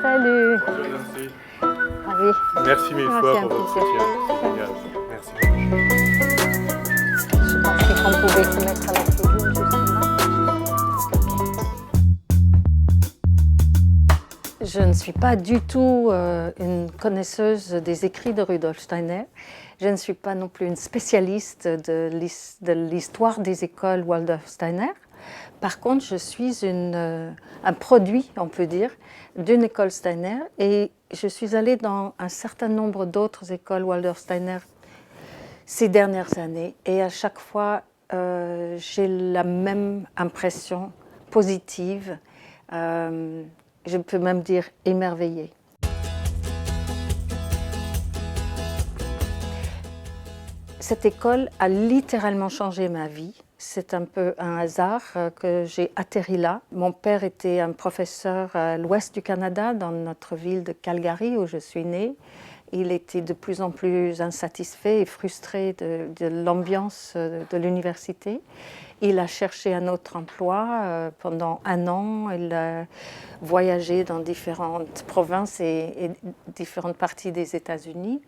Salut. Bonjour Nancy. Ravi. Merci mille Ah, fois c'est pour un votre plaisir. soutien. C'est génial. Merci. Je pensais qu'on pouvait se mettre à la tribune juste là. Je ne suis pas du tout une connaisseuse des écrits de Rudolf Steiner. Je ne suis pas non plus une spécialiste de l'histoire des écoles Waldorf Steiner. Par contre, je suis un produit, on peut dire, d'une école Steiner et je suis allée dans un certain nombre d'autres écoles Waldorf Steiner ces dernières années et à chaque fois, j'ai la même impression positive. Je peux même dire émerveillée. Cette école a littéralement changé ma vie. C'est un peu un hasard que j'ai atterri là. Mon père était un professeur à l'ouest du Canada, dans notre ville de Calgary où je suis née. Il était de plus en plus insatisfait et frustré de l'ambiance de l'université. Il a cherché un autre emploi pendant un an. Il a voyagé dans différentes provinces et différentes parties des États-Unis.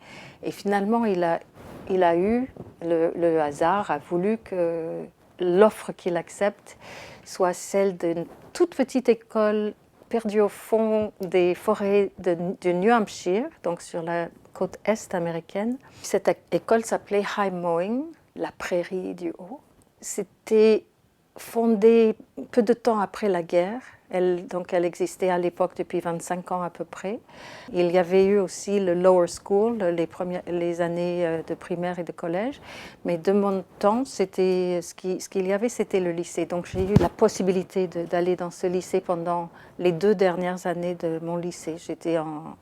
Et finalement, il a eu, le hasard a voulu que l'offre qu'il accepte soit celle d'une toute petite école perdue au fond des forêts du New Hampshire, donc sur la côte est américaine. Cette école s'appelait High Mowing, la prairie du haut. C'était fondé peu de temps après la guerre. Elle existait à l'époque depuis 25 ans à peu près. Il y avait eu aussi le lower school, les années de primaire et de collège. Mais de mon temps, ce qu'il y avait, c'était le lycée. Donc j'ai eu la possibilité d'aller dans ce lycée pendant les 2 dernières années de mon lycée. J'étais en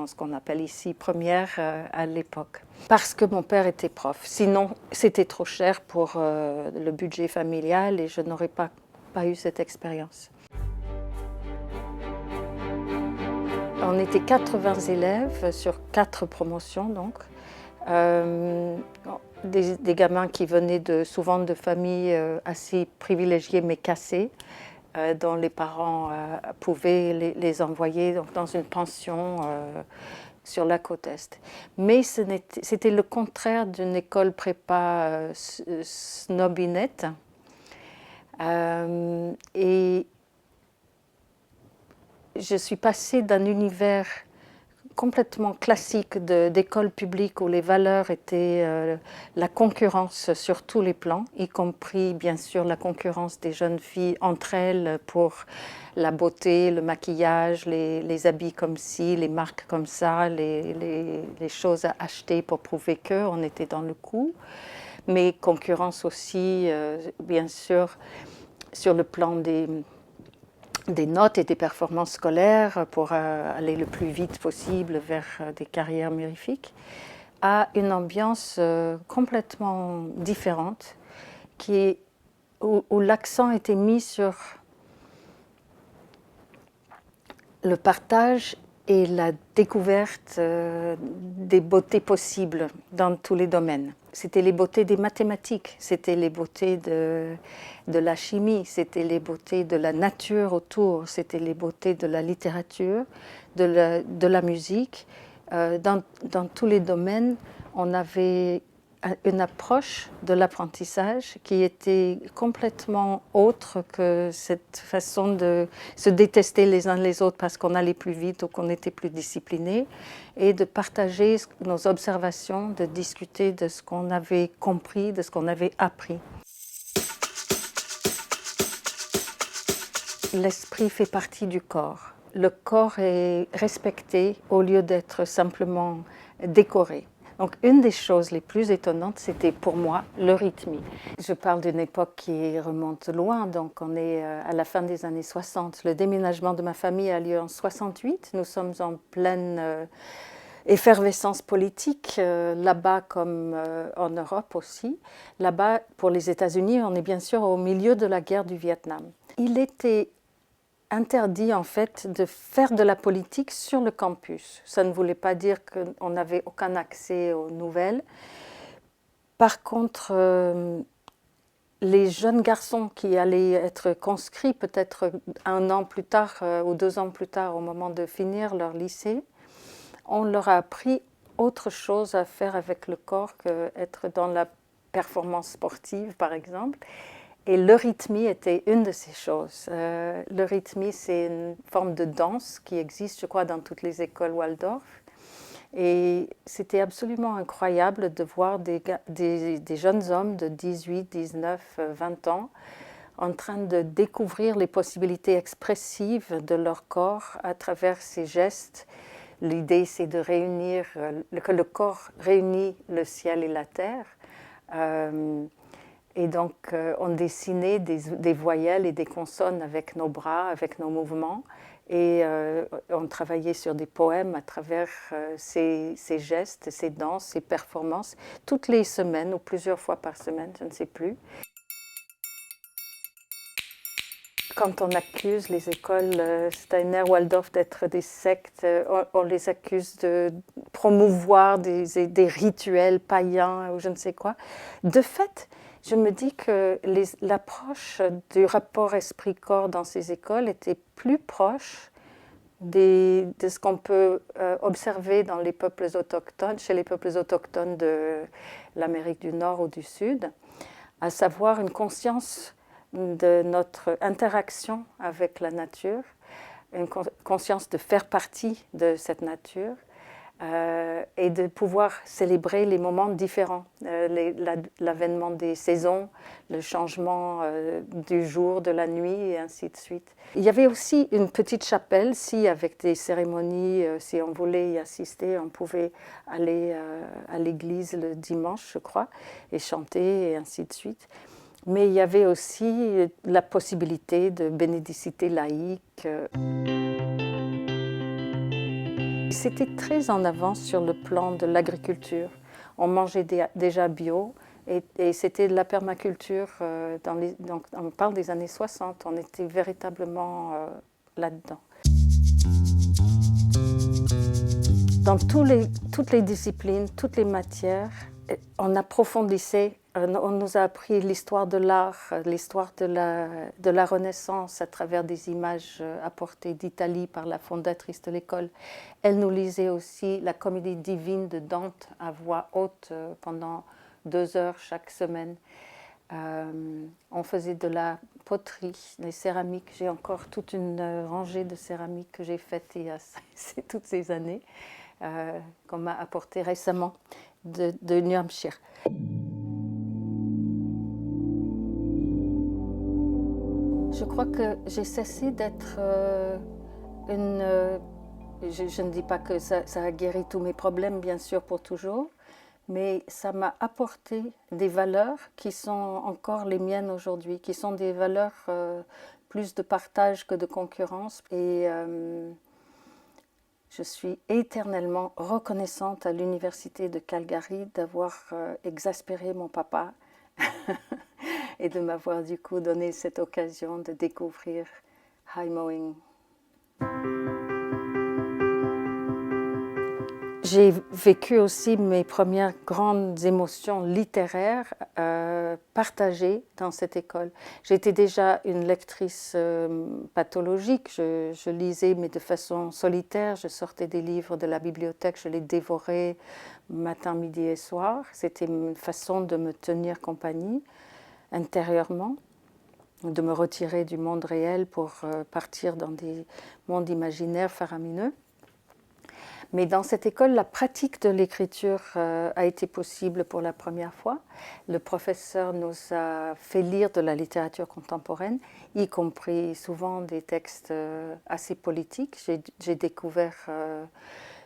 ce qu'on appelle ici première à l'époque. Parce que mon père était prof. Sinon, c'était trop cher pour le budget familial et je n'aurais pas eu cette expérience. On était 80 élèves sur 4 promotions, donc. Des gamins qui venaient souvent de familles assez privilégiées mais cassées, dont les parents pouvaient les envoyer donc, dans une pension sur la côte Est. Mais c'était le contraire d'une école prépa snobinette. Et je suis passée d'un univers complètement classique d'école publique où les valeurs étaient la concurrence sur tous les plans, y compris bien sûr la concurrence des jeunes filles entre elles pour la beauté, le maquillage, les habits comme ci, les marques comme ça, les choses à acheter pour prouver qu'on était dans le coup. Mais concurrence aussi, bien sûr, sur le plan des notes et des performances scolaires pour aller le plus vite possible vers des carrières mirifiques, à une ambiance complètement différente où l'accent était mis sur le partage et la découverte des beautés possibles dans tous les domaines. C'était les beautés des mathématiques, c'était les beautés de la chimie, c'était les beautés de la nature autour, c'était les beautés de la littérature, de la musique. Dans tous les domaines, on avait une approche de l'apprentissage qui était complètement autre que cette façon de se détester les uns les autres parce qu'on allait plus vite ou qu'on était plus discipliné, et de partager nos observations, de discuter de ce qu'on avait compris, de ce qu'on avait appris. L'esprit fait partie du corps. Le corps est respecté au lieu d'être simplement décoré. Donc une des choses les plus étonnantes, c'était pour moi le rythme. Je parle d'une époque qui remonte loin, donc on est à la fin des années 60. Le déménagement de ma famille a lieu en 68. Nous sommes en pleine effervescence politique, là-bas comme en Europe aussi. Là-bas, pour les États-Unis, on est bien sûr au milieu de la guerre du Vietnam. Il était interdit en fait de faire de la politique sur le campus. Ça ne voulait pas dire qu'on n'avait aucun accès aux nouvelles. Par contre, les jeunes garçons qui allaient être conscrits peut-être 1 an plus tard ou 2 ans plus tard au moment de finir leur lycée, on leur a appris autre chose à faire avec le corps qu'être dans la performance sportive par exemple. Et l'eurythmie était une de ces choses. L'eurythmie, c'est une forme de danse qui existe, je crois, dans toutes les écoles Waldorf. Et c'était absolument incroyable de voir des jeunes hommes de 18, 19, 20 ans en train de découvrir les possibilités expressives de leur corps à travers ces gestes. L'idée, c'est de réunir, que le corps réunit le ciel et la terre. Et donc, on dessinait des voyelles et des consonnes avec nos bras, avec nos mouvements. Et on travaillait sur des poèmes à travers ces gestes, ces danses, ces performances, toutes les semaines ou plusieurs fois par semaine, je ne sais plus. Quand on accuse les écoles Steiner, Waldorf d'être des sectes, on les accuse de promouvoir des rituels païens ou je ne sais quoi. De fait, je me dis que l'approche du rapport esprit-corps dans ces écoles était plus proche de ce qu'on peut observer dans les peuples autochtones, chez les peuples autochtones de l'Amérique du Nord ou du Sud, à savoir une conscience de notre interaction avec la nature, une conscience de faire partie de cette nature et de pouvoir célébrer les moments différents, l'avènement des saisons, le changement du jour, de la nuit et ainsi de suite. Il y avait aussi une petite chapelle, si avec des cérémonies, si on voulait y assister, on pouvait aller à l'église le dimanche, je crois, et chanter et ainsi de suite. Mais il y avait aussi la possibilité de bénédicité laïque. C'était très en avance sur le plan de l'agriculture. On mangeait déjà bio et c'était de la permaculture. Donc on parle des années 60, on était véritablement là-dedans. Dans toutes les disciplines, toutes les matières, on approfondissait, on nous a appris l'histoire de l'art, l'histoire de la Renaissance à travers des images apportées d'Italie par la fondatrice de l'école. Elle nous lisait aussi la Comédie divine de Dante à voix haute pendant 2 heures chaque semaine. On faisait de la poterie, des céramiques. J'ai encore toute une rangée de céramiques que j'ai faites il y a toutes ces années, qu'on m'a apporté récemment de New Hampshire. Je crois que j'ai cessé d'être je ne dis pas que ça a guéri tous mes problèmes, bien sûr, pour toujours, mais ça m'a apporté des valeurs qui sont encore les miennes aujourd'hui, qui sont des valeurs plus de partage que de concurrence. Et je suis éternellement reconnaissante à l'université de Calgary d'avoir exaspéré mon papa et de m'avoir du coup donné cette occasion de découvrir high mowing. J'ai vécu aussi mes premières grandes émotions littéraires partagées dans cette école. J'étais déjà une lectrice pathologique, je lisais mais de façon solitaire, je sortais des livres de la bibliothèque, je les dévorais matin, midi et soir. C'était une façon de me tenir compagnie intérieurement, de me retirer du monde réel pour partir dans des mondes imaginaires faramineux. Mais dans cette école, la pratique de l'écriture a été possible pour la première fois. Le professeur nous a fait lire de la littérature contemporaine, y compris souvent des textes assez politiques. J'ai découvert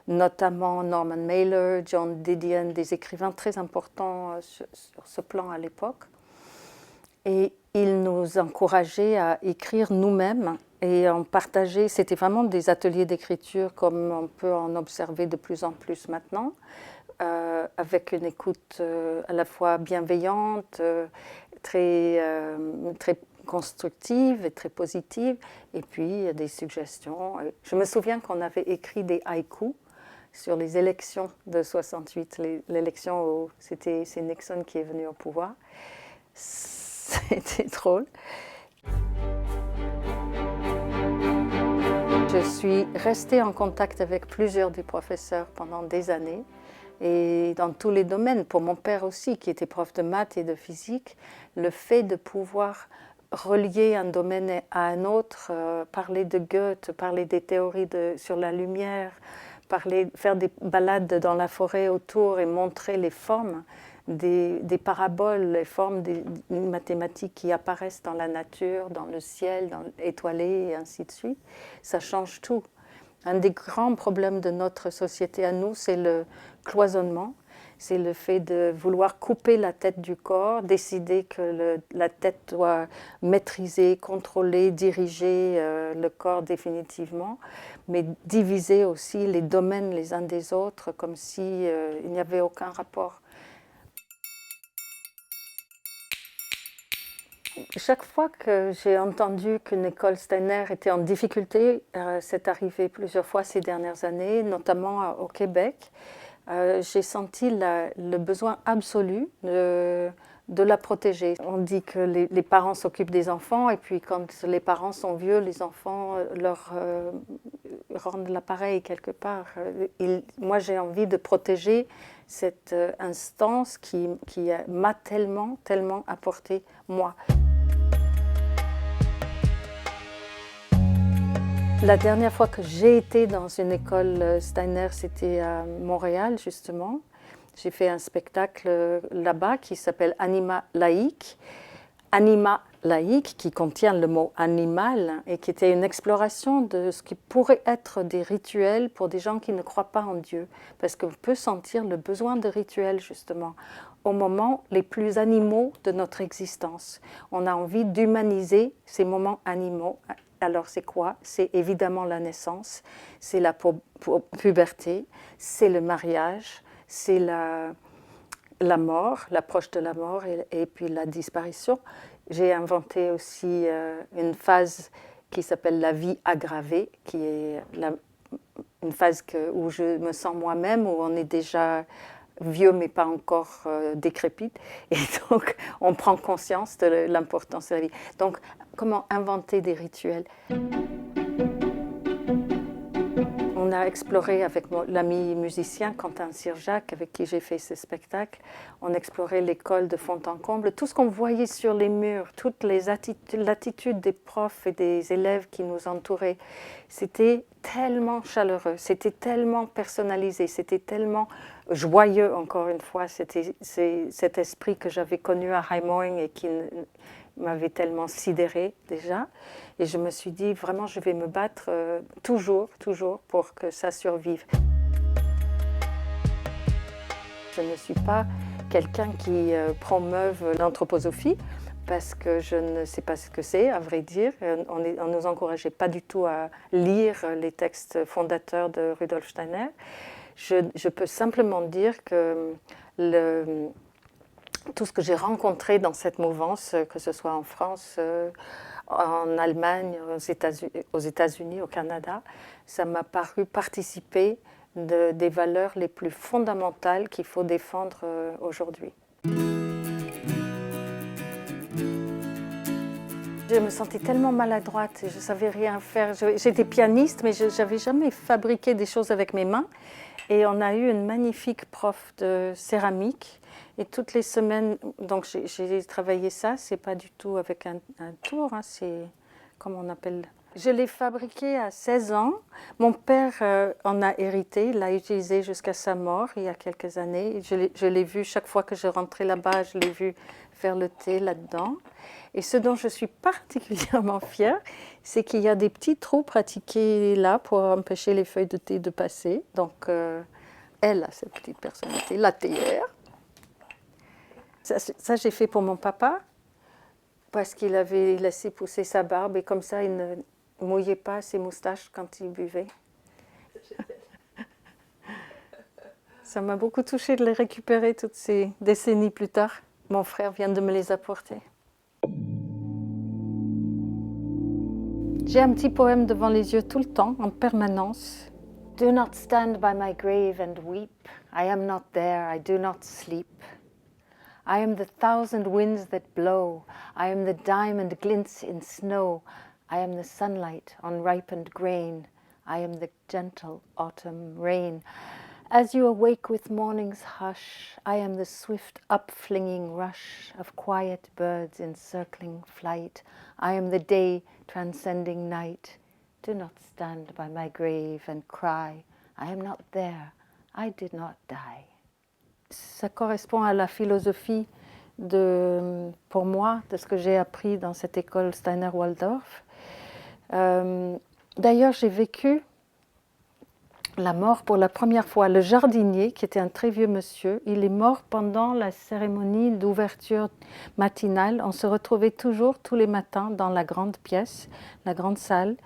notamment Norman Mailer, John Didion, des écrivains très importants sur ce plan à l'époque. Et il nous encourageait à écrire nous-mêmes et en partager. C'était vraiment des ateliers d'écriture comme on peut en observer de plus en plus maintenant, avec une écoute à la fois bienveillante, très constructive et très positive, et puis des suggestions. Je me souviens qu'on avait écrit des haïkus sur les élections de 68, l'élection où c'est Nixon qui est venu au pouvoir. c'était drôle. Je suis restée en contact avec plusieurs des professeurs pendant des années et dans tous les domaines. Pour mon père aussi, qui était prof de maths et de physique, le fait de pouvoir relier un domaine à un autre, parler de Goethe, parler des théories sur la lumière, faire des balades dans la forêt autour et montrer les formes des paraboles, les formes des mathématiques qui apparaissent dans la nature, dans le ciel, dans l'étoilé et ainsi de suite, ça change tout. Un des grands problèmes de notre société à nous, c'est le cloisonnement, c'est le fait de vouloir couper la tête du corps, décider que la tête doit maîtriser, contrôler, diriger le corps définitivement, mais diviser aussi les domaines les uns des autres comme si il n'y avait aucun rapport. Chaque fois que j'ai entendu qu'une école Steiner était en difficulté, c'est arrivé plusieurs fois ces dernières années, notamment au Québec, j'ai senti le besoin absolu de la protéger. On dit que les parents s'occupent des enfants et puis quand les parents sont vieux, les enfants leur rendent l'appareil quelque part. Moi j'ai envie de protéger cette instance qui m'a tellement apporté moi. La dernière fois que j'ai été dans une école Steiner, c'était à Montréal justement. J'ai fait un spectacle là-bas qui s'appelle Anima laïque. Anima laïque qui contient le mot animal et qui était une exploration de ce qui pourrait être des rituels pour des gens qui ne croient pas en Dieu. Parce qu'on peut sentir le besoin de rituels justement au moment les plus animaux de notre existence. On a envie d'humaniser ces moments animaux. Alors c'est quoi? C'est évidemment la naissance, c'est la puberté, c'est le mariage, c'est la mort, l'approche de la mort et puis la disparition. J'ai inventé aussi une phase qui s'appelle la vie aggravée, qui est une phase où je me sens moi-même, où on est déjà vieux mais pas encore décrépite. Et donc on prend conscience de l'importance de la vie. Donc comment inventer des rituels? On a exploré avec l'ami musicien Quentin Sirjac, avec qui j'ai fait ce spectacle, on explorait l'école de fond en comble, tout ce qu'on voyait sur les murs, toutes l'attitude des profs et des élèves qui nous entouraient. C'était tellement chaleureux, c'était tellement personnalisé, c'était tellement joyeux, encore une fois. C'était cet esprit que j'avais connu à Heimoing et qui m'avait tellement sidérée déjà. Et je me suis dit, vraiment, je vais me battre toujours pour que ça survive. Je ne suis pas quelqu'un qui promeuve l'anthroposophie, parce que je ne sais pas ce que c'est, à vrai dire. On ne nous encourageait pas du tout à lire les textes fondateurs de Rudolf Steiner. Je peux simplement dire que tout ce que j'ai rencontré dans cette mouvance, que ce soit en France, en Allemagne, aux États-Unis, au Canada, ça m'a paru participer des valeurs les plus fondamentales qu'il faut défendre aujourd'hui. Je me sentais tellement maladroite, je ne savais rien faire. J'étais pianiste, mais je n'avais jamais fabriqué des choses avec mes mains. Et on a eu une magnifique prof de céramique. Et toutes les semaines, donc j'ai travaillé ça, c'est pas du tout avec un tour, hein, c'est comment on appelle. Je l'ai fabriqué à 16 ans. Mon père en a hérité, il l'a utilisé jusqu'à sa mort il y a quelques années. Je l'ai vu chaque fois que je rentrais là-bas, je l'ai vu faire le thé là-dedans. Et ce dont je suis particulièrement fière, c'est qu'il y a des petits trous pratiqués là pour empêcher les feuilles de thé de passer. Donc, elle a cette petite personnalité, la théière. Ça, j'ai fait pour mon papa, parce qu'il avait laissé pousser sa barbe et comme ça, il ne mouillait pas ses moustaches quand il buvait. Ça m'a beaucoup touchée de les récupérer toutes ces décennies plus tard. Mon frère vient de me les apporter. J'ai un petit poème devant les yeux tout le temps, en permanence. Do not stand by my grave and weep. I am not there, I do not sleep. I am the thousand winds that blow. I am the diamond glints in snow. I am the sunlight on ripened grain. I am the gentle autumn rain. As you awake with morning's hush, I am the swift upflinging rush of quiet birds in circling flight. I am the day transcending night. Do not stand by my grave and cry. I am not there. I did not die. Ça correspond à la philosophie pour moi, de ce que j'ai appris dans cette école Steiner-Waldorf. D'ailleurs, j'ai vécu la mort pour la première fois. Le jardinier, qui était un très vieux monsieur, il est mort pendant la cérémonie d'ouverture matinale. On se retrouvait toujours tous les matins dans la grande pièce, la grande salle.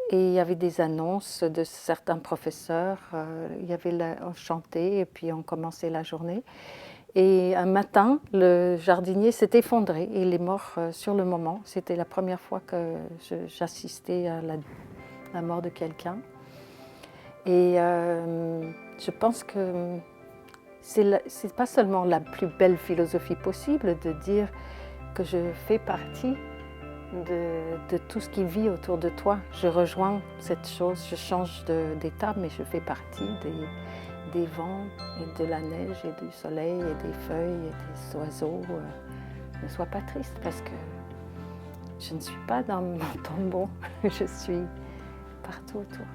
Et il y avait des annonces de certains professeurs. On chantait et puis on commençait la journée. Et un matin, le jardinier s'est effondré. Il est mort sur le moment. C'était la première fois que j'assistais à la mort de quelqu'un. Et je pense que c'est pas seulement la plus belle philosophie possible de dire que je fais partie de tout ce qui vit autour de toi. Je rejoins cette chose, je change d'état, mais je fais partie des vents et de la neige et du soleil et des feuilles et des oiseaux. Ne sois pas triste parce que je ne suis pas dans mon tombeau, je suis partout autour.